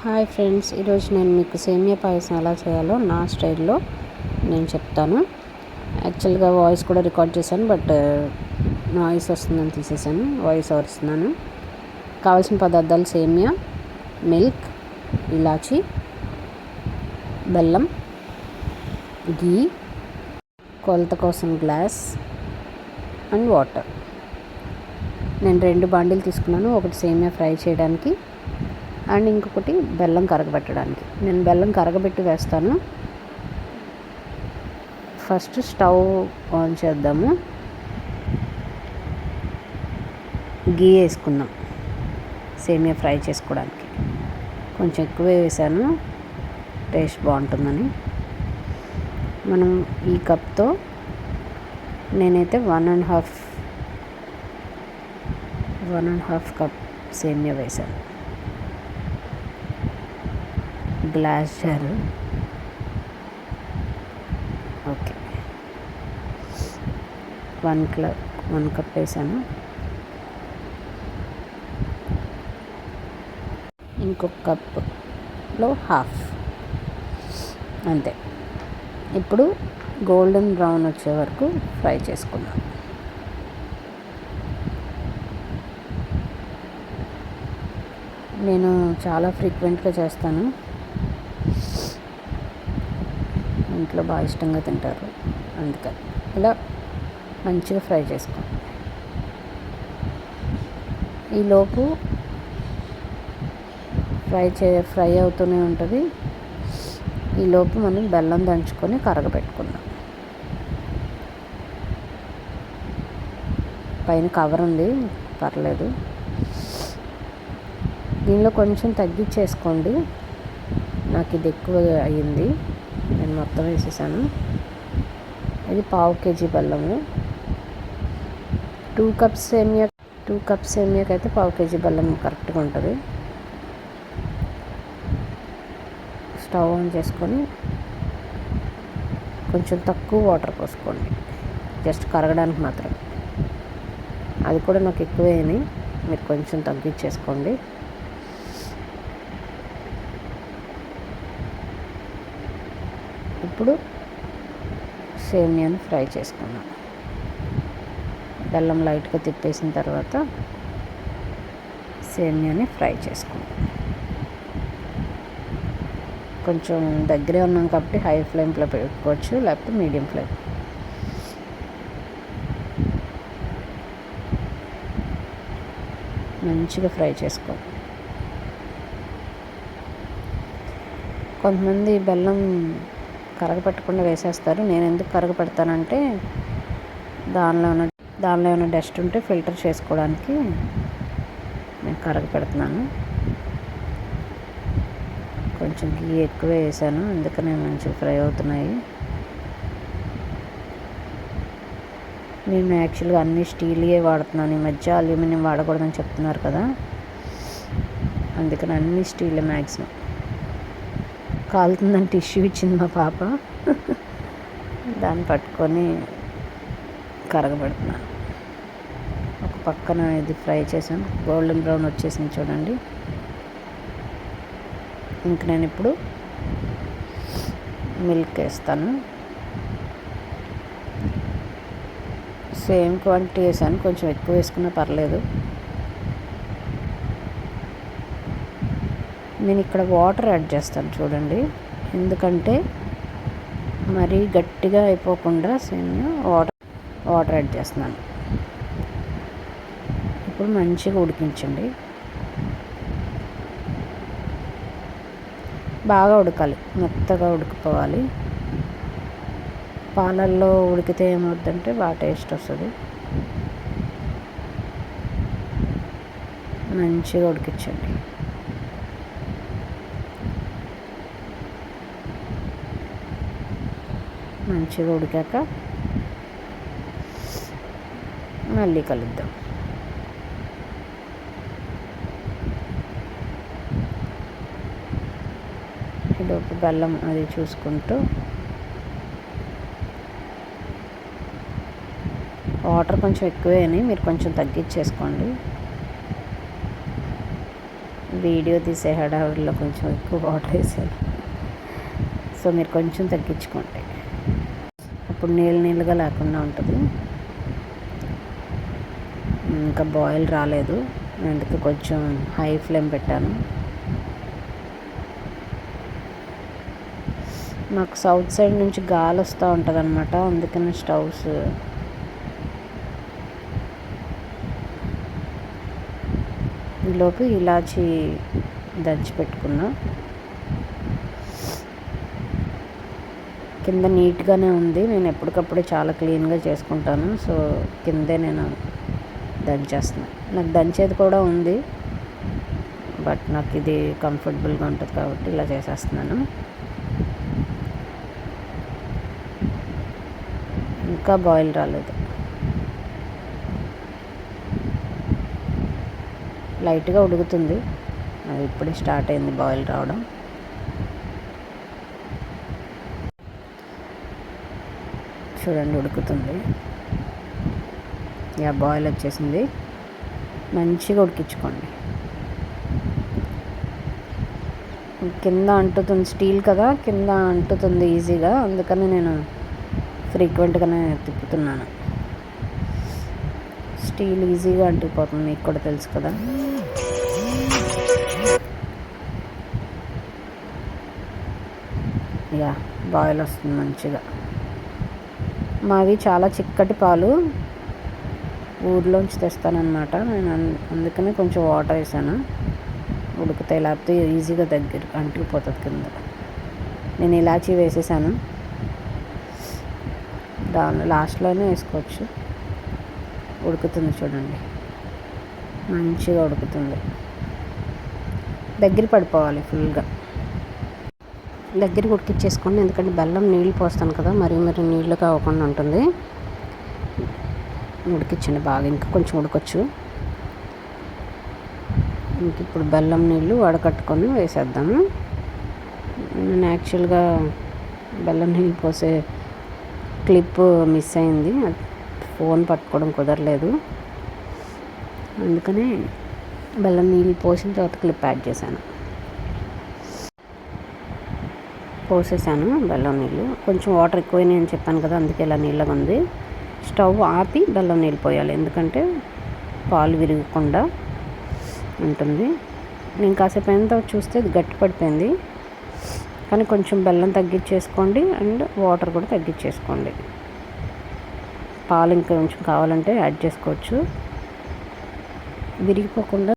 Hi friends, ఈరోజు నేను మీకు సేమియా పాయసం ఎలా చేయాలో నా స్టైల్లో నేను చెప్తాను. యాక్చువల్గా వాయిస్ కూడా రికార్డ్ చేశాను, బట్ నాయిస్ వస్తుందని తీసేసాను, వాయిస్ ఓవర్ ఇస్తున్నాను. కావాల్సిన పదార్థాలు: సేమియా, మిల్క్, ఇలాచి, బెల్లం, ఘీ, కొలత కోసం గ్లాస్ అండ్ వాటర్. నేను 2 బాండీలు తీసుకున్నాను. ఒకటి సేమియా ఫ్రై చేయడానికి అండ్ ఇంకొకటి బెల్లం కరగబెట్టడానికి. నేను బెల్లం కరగబెట్టి వేస్తాను. ఫస్ట్ స్టవ్ ఆన్ చేద్దాము. గీ వేసుకుందాం సేమియా ఫ్రై చేసుకోవడానికి. కొంచెం ఎక్కువే వేసాను, టేస్ట్ బాగుంటుందని. మనం ఈ కప్తో నేనైతే 1.5 కప్ సేమియా వేసాను. గ్లాస్ జార్, ఓకే, 1 కప్ వేసాను. ఇంకొక కప్లో హాఫ్, అంతే. ఇప్పుడు గోల్డెన్ బ్రౌన్ వచ్చే వరకు ఫ్రై చేసుకుందాం. నేను చాలా ఫ్రీక్వెంట్గా చేస్తాను, ఇంట్లో బాగా ఇష్టంగా తింటారు, అందుకని ఇలా మంచిగా ఫ్రై చేసుకోండి. ఈలోపు ఫ్రై అవుతూనే ఉంటుంది. ఈలోపు మనం బెల్లం దంచుకొని కరగబెట్టుకుందాం. పైన కవర్ ఉంది, పర్లేదు. దీనిలో కొంచెం తగ్గించేసుకోండి, నాకు ఇది ఎక్కువ అయ్యింది, నేను మొత్తం వేసేసాను. ఇది 1/2 kg బెల్లము. 2 కప్స్ సేమియాకి అయితే 1/2 kg బెల్లం కరెక్ట్గా ఉంటుంది. స్టవ్ ఆన్ చేసుకొని కొంచెం తక్కువ వాటర్ పోసుకోండి, జస్ట్ కరగడానికి మాత్రం. అది కూడా నాకు ఎక్కువేని, మీరు కొంచెం తగ్గించేసుకోండి. ఇప్పుడు సేమియాని ఫ్రై చేసుకున్నాం. బెల్లం లైట్గా తిప్పేసిన తర్వాత సేమియాని ఫ్రై చేసుకున్నాం. కొంచెం దగ్గరే ఉన్నాం కాబట్టి హై ఫ్లేమ్లో పెట్టుకోవచ్చు, లేకపోతే మీడియం ఫ్లేమ్. మంచిగా ఫ్రై చేసుకోండి. కొంతమంది బెల్లం కరగపెట్టకుండా వేసేస్తారు. నేను ఎందుకు కరగపెడతానంటే దానిలో ఏమైనా డస్ట్ ఉంటే ఫిల్టర్ చేసుకోవడానికి నేను కరగపెడుతున్నాను. కొంచెం గీ ఎక్కువ వేసాను, అందుకనే మంచిగా ఫ్రై అవుతున్నాయి. నేను యాక్చువల్గా అన్ని స్టీల్యే వాడుతున్నాను. ఈ మధ్య అల్యూమినియం వాడకూడదని చెప్తున్నారు కదా, అందుకని అన్ని స్టీలే మ్యాక్సిమం. కాలుతుందని టిష్యూ ఇచ్చింది మా పాప, దాన్ని పట్టుకొని కరగబెడుతున్నాను. ఒక పక్కన ఇది ఫ్రై చేసాను, గోల్డెన్ బ్రౌన్ వచ్చేసింది చూడండి. ఇంక నేను ఇప్పుడు మిల్క్ వేస్తాను. సేమ్ క్వాంటిటీ వేసాను, కొంచెం ఎక్కువ వేసుకున్నా పర్లేదు. నేను ఇక్కడ వాటర్ యాడ్ చేస్తాను చూడండి, ఎందుకంటే మరీ గట్టిగా అయిపోకుండా సేమియా వాటర్ యాడ్ చేస్తున్నాను. ఇప్పుడు మంచిగా ఉడికించండి, బాగా ఉడకాలి, మెత్తగా ఉడికిపోవాలి. పాలల్లో ఉడికితే ఏమవుతుందంటే బాగా టేస్ట్ వస్తుంది. మంచిగా ఉడికించండి. మంచిగా ఉడికాక మళ్ళీ కలుద్దాం. ఈలోపు బెల్లం అది చూసుకుంటూ వాటర్ కొంచెం ఎక్కువే, మీరు కొంచెం తగ్గించేసుకోండి. వీడియో తీసే హడావుడిలో కొంచెం ఎక్కువ వాటర్ వేసాను. సో మీరు కొంచెం తగ్గించుకోండి, అప్పుడు నీళ్ళుగా లేకుండా ఉంటుంది. ఇంకా బాయిల్ రాలేదు, అందుకే కొంచెం హై ఫ్లేమ్ పెట్టాను. మాకు సౌత్ సైడ్ నుంచి గాలి వస్తూ ఉంటుంది అనమాట, అందుకని స్టవ్స్ ఈలోపు ఇలాచి దంచి పెట్టుకున్నా. కింద నీట్గానే ఉంది, నేను ఎప్పటికప్పుడే చాలా క్లీన్గా చేసుకుంటాను. సో కిందే నేను దంచేస్తున్నాను. నాకు దంచేది కూడా ఉంది, బట్ నాకు ఇది కంఫర్టబుల్గా ఉంటుంది కాబట్టి ఇలా చేసేస్తున్నాను. ఇంకా బాయిల్ రాలేదు, లైట్గా ఉడుకుతుంది. అది ఇప్పుడే స్టార్ట్ అయింది బాయిల్ రావడం. చూడండి ఉడుకుతుంది, యా బాయిల్ వచ్చేసింది. మంచిగా ఉడికించుకోండి. కింద అంటుతుంది, స్టీల్ కదా కింద అంటుతుంది ఈజీగా, అందుకని నేను ఫ్రీక్వెంట్గానే తిప్పుతున్నాను. స్టీల్ ఈజీగా అంటుకుపోతుంది, మీకు కూడా తెలుసు కదా. యా బాయిల్ వస్తుంది మంచిగా. మావి చాలా చిక్కటి పాలు, ఊర్లోంచి తెస్తానన్నమాట నేను, అందుకనే కొంచెం వాటర్ వేసాను. ఉడుకుతాయి, లేకపోతే ఈజీగా దగ్గర అంటుకుపోతుంది కింద. నేను ఇలాచీ వేసేసాను, దాని లాస్ట్లోనే వేసుకోవచ్చు. ఉడుకుతుంది చూడండి, మంచిగా ఉడుకుతుంది. దగ్గర పడిపోవాలి, ఫుల్గా దగ్గరికి ఉడికిచ్చేసుకోండి, ఎందుకంటే బెల్లం నీళ్ళు పోస్తాను కదా, మరీ నీళ్ళు కావకుండా ఉంటుంది. ఉడికించండి బాగా, ఇంకా కొంచెం ఉడకొచ్చు. ఇంక ఇప్పుడు బెల్లం నీళ్ళు వడకట్టుకొని వేసేద్దాము. నేను యాక్చువల్గా బెల్లం నీళ్ళు పోసే క్లిప్ మిస్ అయింది, ఫోన్ పట్టుకోవడం కుదరలేదు, అందుకని బెల్లం నీళ్ళు పోసిన తర్వాత క్లిప్ యాడ్ చేశాను. పోసేసాను బెల్లం నీళ్ళు, కొంచెం వాటర్ ఎక్కువైనాయి అని చెప్పాను కదా, అందుకే ఇలా నీళ్ళగా ఉంది. స్టవ్ ఆపి బెల్లం నీళ్ళు పోయాలి, ఎందుకంటే పాలు విరగకుండా ఉంటుంది. నేను కాసేపు అయిన తర్వాత చూస్తే ఇది గట్టి పడిపోయింది, కానీ కొంచెం బెల్లం తగ్గించేసుకోండి అండ్ వాటర్ కూడా తగ్గించేసుకోండి. పాలు ఇంకా కొంచెం కావాలంటే యాడ్ చేసుకోవచ్చు, విరిగిపోకుండా